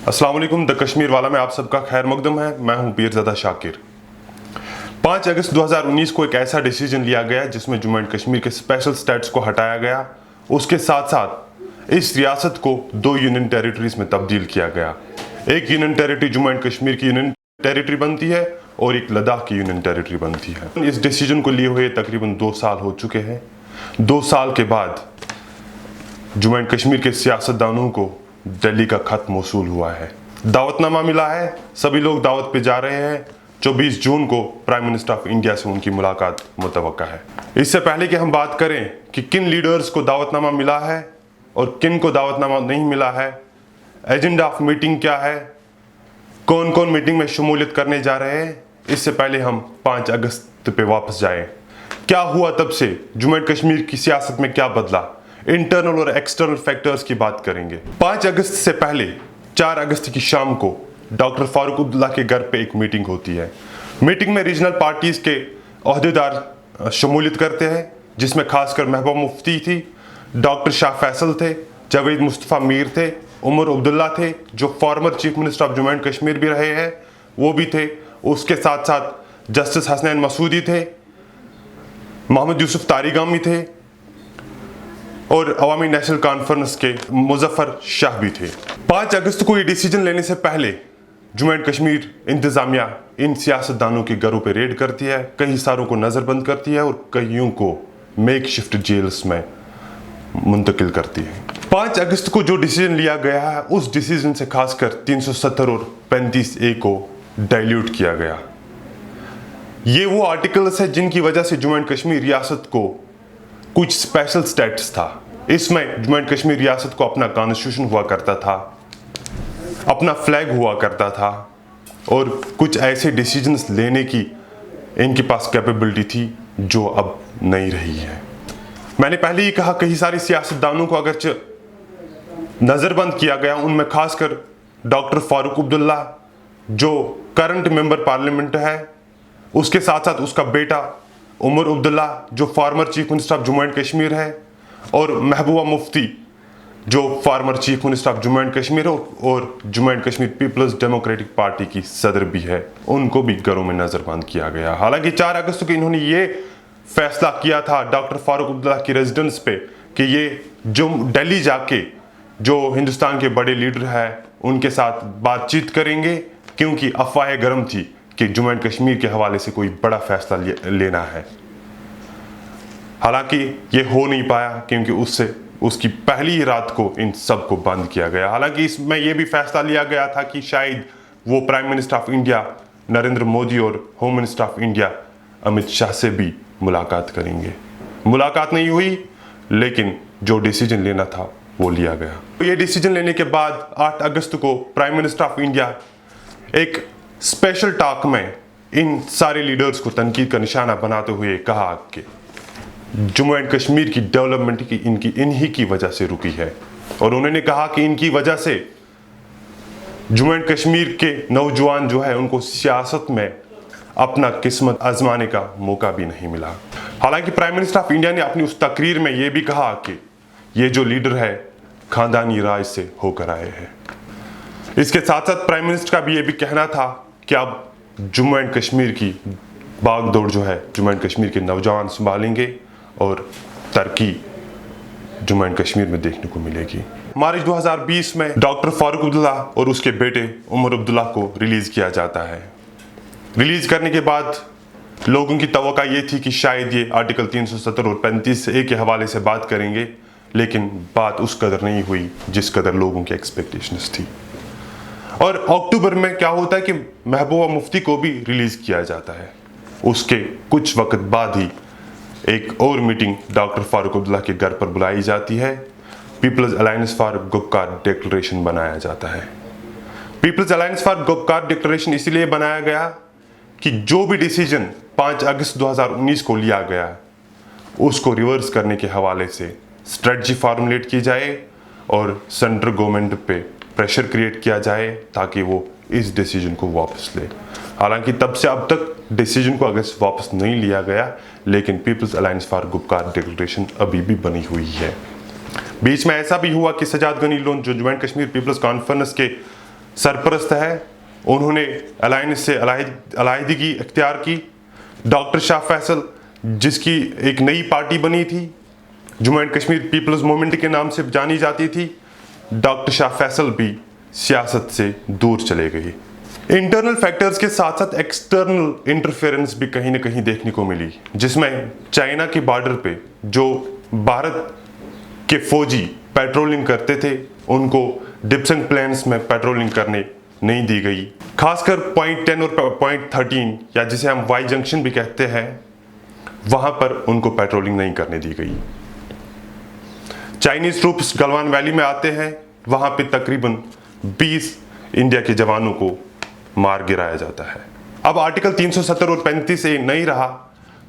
अस्सलाम वालेकुम। द कश्मीर वाला में आप सबका खैर मकदम है। मैं हूं पीरज़ादा शाकिर। 5 अगस्त 2019 को एक ऐसा डिसीजन लिया गया जिसमें जम्मू एंड कश्मीर के स्पेशल स्टेटस को हटाया गया। उसके साथ साथ इस रियासत को 2 यूनियन टेरिटरीज में तब्दील किया गया। एक union territory Jammu and Kashmir की यूनियन टेरिटरी बनती है और एक लद्दाख की यूनियन टेरिटरी बनती है। इस डिसीजन को लिए हुए तकरीबन 2 साल हो चुके हैं। 2 साल के बाद जम्मू एंड कश्मीर के सियासतदानों को दिल्ली का खत मौसूल हुआ है, दावतनामा मिला है, सभी लोग दावत पे जा रहे हैं। 24 जून को प्राइम मिनिस्टर ऑफ इंडिया से उनकी मुलाकात मुतवक्का है। इससे पहले कि हम बात करें कि किन लीडर्स को दावतनामा मिला है और किन को दावतनामा नहीं मिला है, एजेंडा ऑफ मीटिंग क्या है, कौन कौन मीटिंग में शमूलियत करने जा रहे हैं, इससे पहले हम 5 अगस्त पे वापस जाएं। क्या हुआ तब से, जम्मू एंड कश्मीर की सियासत में क्या बदला, इंटरनल और एक्सटर्नल फैक्टर्स की बात करेंगे। 5 अगस्त से पहले 4 अगस्त की शाम को डॉक्टर फारूक अब्दुल्ला के घर पे एक मीटिंग होती है। मीटिंग में रीजनल पार्टीज के ओहदेदार शमूलियत करते हैं, जिसमें खासकर महबूबा मुफ्ती थी, डॉक्टर शाह फैसल थे, जावेद मुस्तफ़ा मीर थे, उमर अब्दुल्ला थे जो former chief minister of Jammu and Kashmir भी रहे हैं, वो भी थे। उसके साथ साथ जस्टिस हसनैन मसूदी थे, मोहम्मद यूसुफ तारिगामी थे और अवामी नेशनल कॉन्फ्रेंस के मुजफ्फर शाह भी थे। 5 अगस्त को ये डिसीजन लेने से पहले जम्मू एंड कश्मीर इंतजामिया इन सियासतदानों के घरों पे रेड करती है, कई सारों को नज़रबंद करती है और कईयों को मेक शिफ्ट जेल्स में मुंतकिल करती है। 5 अगस्त को जो डिसीजन लिया गया है, उस डिसीजन से खासकर 370 और 35A को डाइल्यूट किया गया। ये वो आर्टिकल्स है जिनकी वजह से जम्मू एंड कश्मीर रियासत को कुछ स्पेशल स्टेटस था। इसमें जम्मू एंड कश्मीर रियासत को अपना कॉन्स्टिट्यूशन हुआ करता था, अपना फ्लैग हुआ करता था और कुछ ऐसे डिसीजंस लेने की इनके पास कैपेबिलिटी थी जो अब नहीं रही है। मैंने पहले ही कहा, कई सारे सियासतदानों को अगर नज़रबंद किया गया, उनमें खासकर डॉक्टर फारूक अब्दुल्ला जो करंट मेंबर पार्लियामेंट है, उसके साथ साथ उसका बेटा उमर अब्दुल्ला जो former chief minister of Jammu and Kashmir है, और महबूबा मुफ्ती जो former chief minister of Jammu and Kashmir है और Jammu and Kashmir Peoples Democratic Party की सदर भी है, उनको भी घरों में नज़रबंद किया गया। हालांकि 4 अगस्त को इन्होंने ये फैसला किया था डॉक्टर फारूक अब्दुल्ला की रेजिडेंस पे कि ये जो दिल्ली जाके जो हिंदुस्तान के बड़े लीडर हैं उनके साथ बातचीत करेंगे, क्योंकि अफवाहें गर्म थी कि जम्मू एंड कश्मीर के हवाले से कोई बड़ा फैसला लेना है। हालांकि ये हो नहीं पाया क्योंकि उसकी पहली ही रात को इन सब को बंद किया गया। हालांकि इसमें यह भी फैसला लिया गया था कि शायद वो prime minister of India Narendra Modi और home minister of India Amit Shah से भी मुलाकात करेंगे। मुलाकात नहीं हुई, लेकिन जो डिसीजन लेना था वो लिया गया। ये डिसीजन लेने के बाद 8 अगस्त को प्राइम मिनिस्टर ऑफ इंडिया एक स्पेशल टॉक में इन सारे लीडर्स को तनकीद का निशाना बनाते हुए कहा कि जम्मू एंड कश्मीर की डेवलपमेंट की इन्हीं की वजह से रुकी है, और उन्होंने कहा कि इनकी वजह से जम्मू एंड कश्मीर के नौजवान जो है उनको सियासत में अपना किस्मत आजमाने का मौका भी नहीं मिला। हालांकि प्राइम मिनिस्टर ऑफ इंडिया ने अपनी उस तकरीर में ये भी कहा कि ये जो लीडर है खानदानी राज से होकर आए हैं। इसके साथ साथ प्राइम मिनिस्टर का भी ये भी कहना था कि अब जम्मू एंड कश्मीर की बागडोर जो है जम्मू एंड कश्मीर के नौजवान संभालेंगे और तरक्की जम्मू एंड कश्मीर में देखने को मिलेगी। मार्च 2020 में डॉक्टर फारूक अब्दुल्ला और उसके बेटे उमर अब्दुल्ला को रिलीज किया जाता है। रिलीज करने के बाद लोगों की तवक्का ये थी कि शायद ये आर्टिकल 370 और 35A के हवाले से बात करेंगे, लेकिन बात उस कदर नहीं हुई जिस कदर लोगों की एक्सपेक्टेशंस थी। और अक्टूबर में क्या होता है कि महबूबा मुफ्ती को भी रिलीज किया जाता है। उसके कुछ वक्त बाद ही एक और मीटिंग डॉक्टर फारूक अब्दुल्ला के घर पर बुलाई जाती है। Peoples Alliance for Gupkar Declaration बनाया जाता है। Peoples Alliance for Gupkar Declaration इसीलिए बनाया गया कि जो भी डिसीजन 5 अगस्त 2019 को लिया गया उसको रिवर्स करने के हवाले से स्ट्रेटजी फॉर्मुलेट की जाए और सेंट्रल गवर्नमेंट पे प्रेशर क्रिएट किया जाए ताकि वो इस डिसीजन को वापस ले। हालांकि तब से अब तक डिसीजन को अगर वापस नहीं लिया गया, लेकिन Peoples Alliance for Gupkar Declaration अभी भी बनी हुई है। बीच में ऐसा भी हुआ कि सजाद गनी लोन जो Jammu and Kashmir Peoples Conference के सरपरस्त है, उन्होंने अलायंस से अलहदगी इख्तियार की। डॉक्टर शाह फैसल, जिसकी एक नई पार्टी बनी थी, Jammu and Kashmir people's movement के नाम से जानी जाती थी, डॉक्टर शाह फैसल भी सियासत से दूर चले गए। इंटरनल फैक्टर्स के साथ साथ एक्सटर्नल इंटरफेरेंस भी कहीं ना कहीं देखने को मिली, जिसमें चाइना के बॉर्डर पे जो भारत के फौजी पेट्रोलिंग करते थे, उनको डिप्संग प्लेन्स में पेट्रोलिंग करने नहीं दी गई। खासकर पॉइंट 10 और पॉइंट 13, या जिसे हम वाई जंक्शन भी कहते हैं, वहां पर उनको पेट्रोलिंग नहीं करने दी गई। चाइनीज ट्रूप्स गलवान वैली में आते हैं, वहां पे तकरीबन 20 इंडिया के जवानों को मार गिराया जाता है। अब आर्टिकल 370 और 35 से नहीं रहा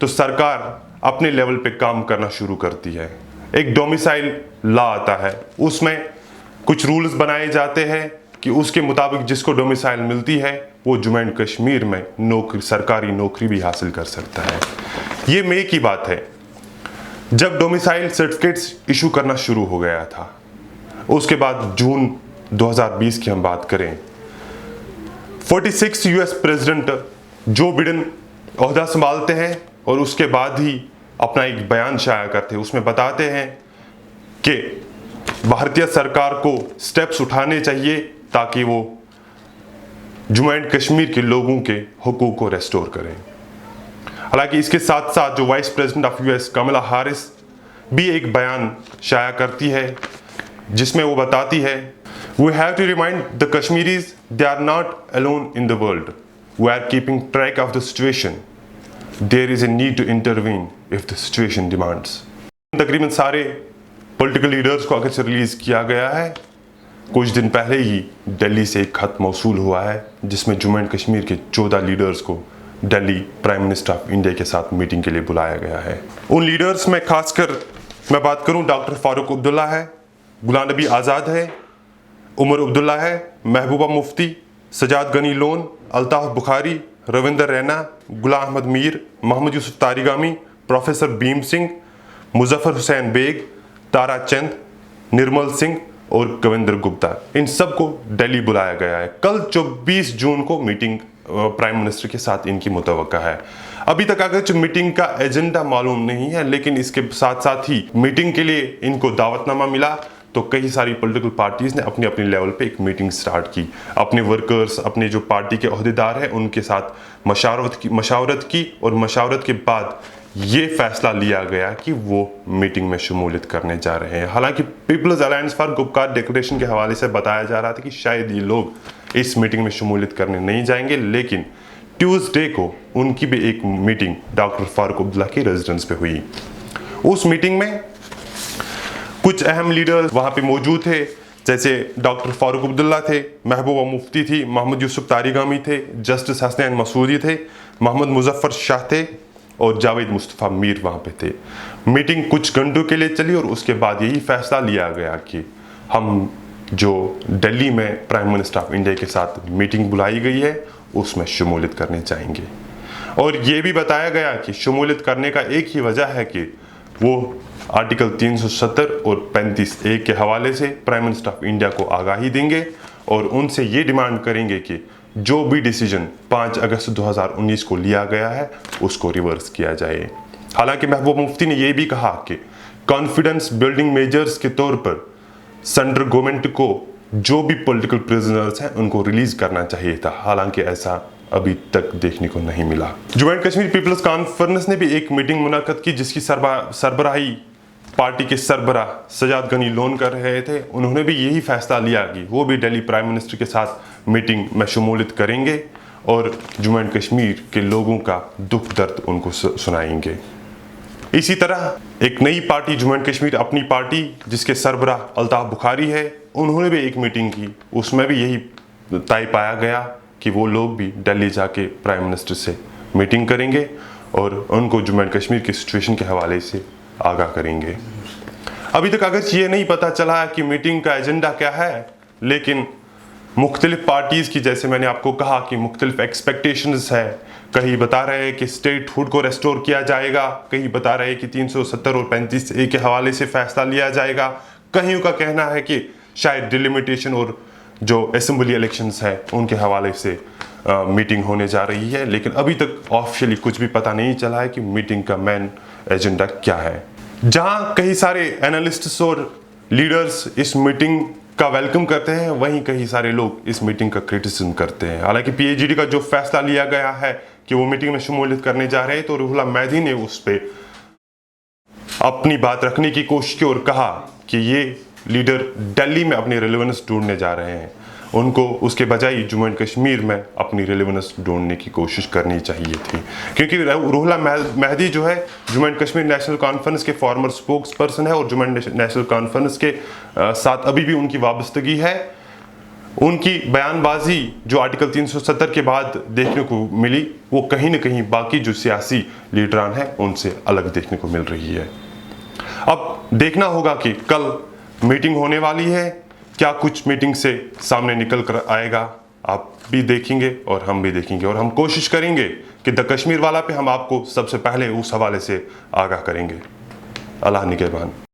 तो सरकार अपने लेवल पे काम करना शुरू करती है। एक डोमिसाइल लॉ आता है, उसमें कुछ रूल्स बनाए जाते हैं कि उसके मुताबिक जिसको डोमिसाइल मिलती है वो जम्मू एंड कश्मीर में नौकरी, सरकारी नौकरी भी हासिल कर सकता है। ये मई की बात है जब डोमिसाइल सर्टिफिकेट्स इशू करना शुरू हो गया था। उसके बाद जून 2020 की हम बात करें, 46 यूएस प्रेसिडेंट जो बिडेन ओहदा संभालते हैं और उसके बाद ही अपना एक बयान शाया करते हैं। उसमें बताते हैं कि भारतीय सरकार को स्टेप्स उठाने चाहिए ताकि वो जम्मू एंड कश्मीर के लोगों के हुकूक को रेस्टोर करें। हालांकि इसके साथ साथ जो vice president of US Kamala Harris भी एक बयान शाया करती है, जिसमें वो बताती है, We have to remind the Kashmiris they are not alone in the world. We are keeping track of the situation. There is a need to intervene if the situation demands. तकरीबन सारे पॉलिटिकल लीडर्स को अगर से release किया गया है। कुछ दिन पहले ही दिल्ली से एक खत मौसूल हुआ है जिसमें जम्मू एंड कश्मीर के 14 लीडर्स को Delhi prime minister of India के साथ मीटिंग के लिए बुलाया गया है। उन लीडर्स में खासकर मैं बात करूं, डॉक्टर फारूक अब्दुल्ला है, गुलाम नबी आज़ाद है, उमर अब्दुल्ला है, Mehbooba Mufti, Sajjad Gani loan, Altaf Bukhari, Ravinder Raina, Ghulam Ahmad Mir, Mohammad Yusuf Tarigami, professor Bhim Singh, Muzaffar Hussain bag, Tara Chand, Nirmal Singh और कविंदर गुप्ता, इन सबको दिल्ली बुलाया गया है। कल 24 जून को मीटिंग प्राइम मिनिस्टर के साथ इनकी मुतवक्का है। अभी तक अगर मीटिंग का एजेंडा मालूम नहीं है, लेकिन इसके साथ साथ ही मीटिंग के लिए इनको दावतनामा मिला तो कई सारी पॉलिटिकल पार्टीज ने अपनी अपनी लेवल पे एक मीटिंग स्टार्ट की। अपने वर्कर्स, अपने जो पार्टी के ओहदेदार हैं, उनके साथ मशावरत की और मशावरत के बाद ये फैसला लिया गया कि वो मीटिंग में शमूलियत करने जा रहे हैं। हालांकि Peoples Alliance for Gupkar Declaration के हवाले से बताया जा रहा था कि शायद ये लोग इस मीटिंग में शमूलियत करने नहीं जाएंगे, लेकिन ट्यूसडे को उनकी भी एक मीटिंग डॉक्टर फारूक अब्दुल्ला की रेजिडेंस पे हुई। उस मीटिंग में कुछ अहम लीडर वहाँ पे मौजूद थे, जैसे डॉक्टर फारूक अब्दुल्ला थे, महबूबा मुफ्ती थी, मोहम्मद यूसुफ तारिगामी थे, जस्टिस हसनैन मसूदी थे, मोहम्मद मुजफ्फर शाह थे और जावेद मुस्तफ़ा मीर वहाँ पे थे। मीटिंग कुछ घंटों के लिए चली और उसके बाद यही फैसला लिया गया कि हम जो दिल्ली में प्राइम मिनिस्टर ऑफ इंडिया के साथ मीटिंग बुलाई गई है उसमें शमूलियत करने चाहेंगे। और ये भी बताया गया कि शमूलियत करने का एक ही वजह है कि वो आर्टिकल 370 और 35A के हवाले से प्राइम मिनिस्टर ऑफ इंडिया को आगाही देंगे और उनसे ये डिमांड करेंगे कि जो भी डिसीजन 5 अगस्त 2019 को लिया गया है उसको रिवर्स किया जाए। हालांकि महबूबा मुफ्ती ने यह भी कहा कि कॉन्फिडेंस बिल्डिंग मेजर्स के तौर पर सेंट्रल गवर्नमेंट को जो भी पॉलिटिकल प्रिजनर्स हैं उनको रिलीज करना चाहिए था। हालांकि ऐसा अभी तक देखने को नहीं मिला। Jammu and Kashmir Peoples Conference ने भी एक मीटिंग मुनाकद की जिसकी सरबराही पार्टी के सरबराह सजाद गनी लोन कर रहे थे। उन्होंने भी यही फैसला लिया कि वो भी दिल्ली प्राइम मिनिस्टर के साथ मीटिंग में शमूलियत करेंगे और जम्मू एंड कश्मीर के लोगों का दुख दर्द उनको सुनाएंगे। इसी तरह एक नई पार्टी जम्मू एंड कश्मीर अपनी पार्टी जिसके सरबराह अल्ताफ बुखारी है, उन्होंने भी एक मीटिंग की। उसमें भी यही तय पाया गया कि वो लोग भी दिल्ली जाके प्राइम मिनिस्टर से मीटिंग करेंगे और उनको जम्मू एंड कश्मीर की सिचुएशन के हवाले से आगाह करेंगे। अभी तक अगर ये नहीं पता चला कि मीटिंग का एजेंडा क्या है, लेकिन मुख्तलिफ पार्टीज़ की, जैसे मैंने आपको कहा कि मुख्तलिफ एक्सपेक्टेशंस है। कहीं बता रहे हैं कि स्टेट हुड को रेस्टोर किया जाएगा, कहीं बता रहे हैं कि 370 और 35A के हवाले से फैसला लिया जाएगा, कहीं का कहना है कि शायद डिलिमिटेशन और जो असेंबली इलेक्शंस है उनके हवाले से मीटिंग होने जा रही है, लेकिन अभी तक ऑफिशियली कुछ भी पता नहीं चला है कि मीटिंग का मेन एजेंडा क्या है। जहां कई सारे एनालिस्ट्स और लीडर्स इस मीटिंग का वेलकम करते हैं, वहीं कई सारे लोग इस मीटिंग का क्रिटिसिज्म करते हैं। हालांकि पीएचडी का जो फैसला लिया गया है कि वो मीटिंग में शमूलियत करने जा रहे हैं, तो रूहुल्लाह मेहदी ने उस पर अपनी बात रखने की कोशिश की और कहा कि ये लीडर दिल्ली में अपनी रेलेवेंस ढूंढने जा रहे हैं, उनको उसके बजाय जम्मू एंड कश्मीर में अपनी रेलेवेंस ढूंढने की कोशिश करनी चाहिए थी। क्योंकि रूहुल्लाह मेहदी जो है Jammu and Kashmir national conference के फॉर्मर स्पोक्स पर्सन है और जम्मू एंड नेशनल कॉन्फ्रेंस के साथ अभी भी उनकी वाबस्तगी है। उनकी बयानबाजी जो आर्टिकल 370 के बाद देखने को मिली, वो कहीं ना कहीं बाकी जो सियासी लीडरान हैं उनसे अलग देखने को मिल रही है। अब देखना होगा कि कल मीटिंग होने वाली है, क्या कुछ मीटिंग से सामने निकल कर आएगा, आप भी देखेंगे और हम भी देखेंगे, और हम कोशिश करेंगे कि द कश्मीर वाला पे हम आपको सबसे पहले उस हवाले से आगाह करेंगे। अल्लाह निगहबान।